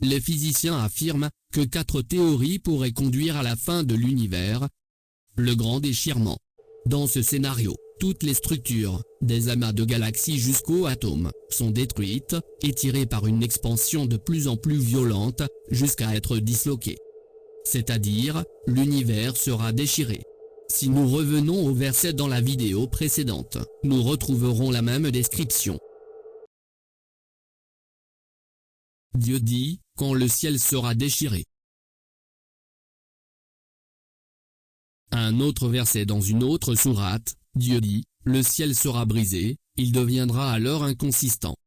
les physiciens affirment que 4 théories pourraient conduire à la fin de l'univers. Le grand déchirement. Dans ce scénario, toutes les structures, des amas de galaxies jusqu'aux atomes, sont détruites, étirées par une expansion de plus en plus violente, jusqu'à être disloquées. C'est-à-dire, l'univers sera déchiré. Si nous revenons au verset dans la vidéo précédente, nous retrouverons la même description. Dieu dit, quand le ciel sera déchiré. Un autre verset dans une autre sourate, Dieu dit, le ciel sera brisé, il deviendra alors inconsistant.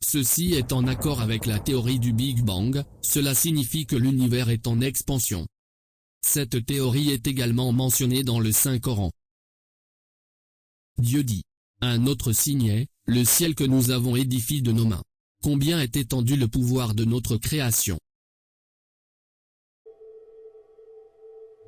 Ceci est en accord avec la théorie du Big Bang, cela signifie que l'univers est en expansion. Cette théorie est également mentionnée dans le Saint-Coran. Dieu dit, un autre signe est, le ciel que nous avons édifié de nos mains. Combien est étendu le pouvoir de notre création.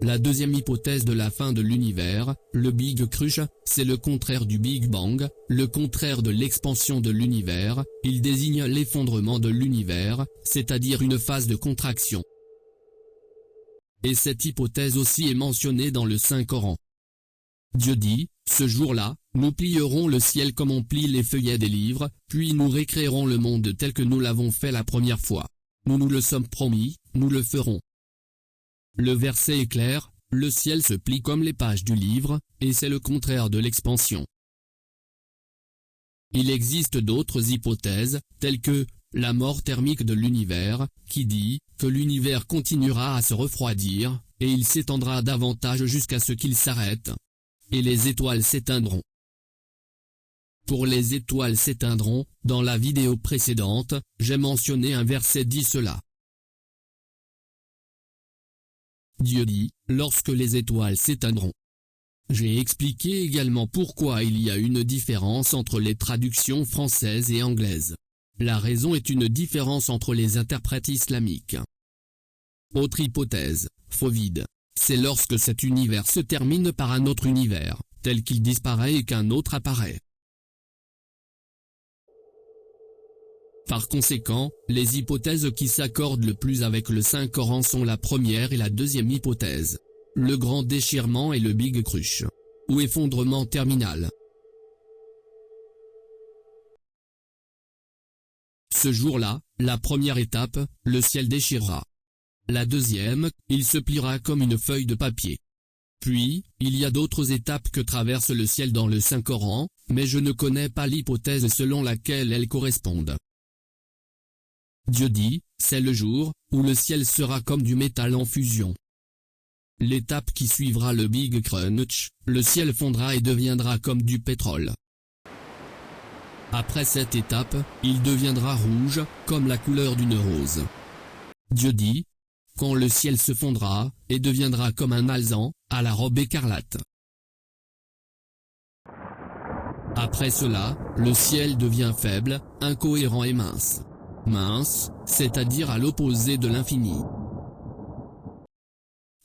La deuxième hypothèse de la fin de l'univers, le Big Crunch, c'est le contraire du Big Bang, le contraire de l'expansion de l'univers, il désigne l'effondrement de l'univers, c'est-à-dire une phase de contraction. Et cette hypothèse aussi est mentionnée dans le Saint-Coran. Dieu dit, ce jour-là, nous plierons le ciel comme on plie les feuillets des livres, puis nous récréerons le monde tel que nous l'avons fait la première fois. Nous nous le sommes promis, nous le ferons. Le verset est clair, le ciel se plie comme les pages du livre, et c'est le contraire de l'expansion. Il existe d'autres hypothèses, telles que, la mort thermique de l'univers, qui dit, que l'univers continuera à se refroidir, et il s'étendra davantage jusqu'à ce qu'il s'arrête. Et les étoiles s'éteindront. Pour les étoiles s'éteindront, dans la vidéo précédente, j'ai mentionné un verset dit cela. Dieu dit, lorsque les étoiles s'éteindront. J'ai expliqué également pourquoi il y a une différence entre les traductions françaises et anglaises. La raison est une différence entre les interprètes islamiques. Autre hypothèse, faux vide. C'est lorsque cet univers se termine par un autre univers, tel qu'il disparaît et qu'un autre apparaît. Par conséquent, les hypothèses qui s'accordent le plus avec le Saint-Coran sont la première et la deuxième hypothèse. Le grand déchirement et le Big Crunch. Ou effondrement terminal. Ce jour-là, la première étape, le ciel déchirera. La deuxième, il se pliera comme une feuille de papier. Puis, il y a d'autres étapes que traverse le ciel dans le Saint-Coran, mais je ne connais pas l'hypothèse selon laquelle elles correspondent. Dieu dit, c'est le jour, où le ciel sera comme du métal en fusion. L'étape qui suivra le Big Crunch, le ciel fondra et deviendra comme du pétrole. Après cette étape, il deviendra rouge, comme la couleur d'une rose. Dieu dit, quand le ciel se fondra, et deviendra comme un alezan, à la robe écarlate. Après cela, le ciel devient faible, incohérent et mince. Mince, c'est-à-dire à l'opposé de l'infini.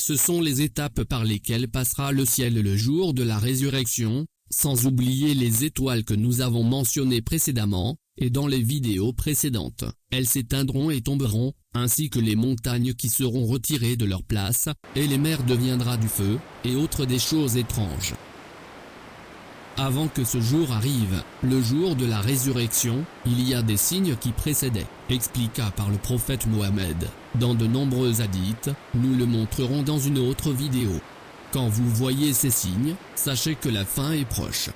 Ce sont les étapes par lesquelles passera le ciel le jour de la résurrection, sans oublier les étoiles que nous avons mentionnées précédemment, et dans les vidéos précédentes, elles s'éteindront et tomberont, ainsi que les montagnes qui seront retirées de leur place, et les mers deviendra du feu, et autres des choses étranges. Avant que ce jour arrive, le jour de la résurrection, il y a des signes qui précédaient, expliqua par le prophète Mohammed. Dans de nombreux hadiths, nous le montrerons dans une autre vidéo. Quand vous voyez ces signes, sachez que la fin est proche.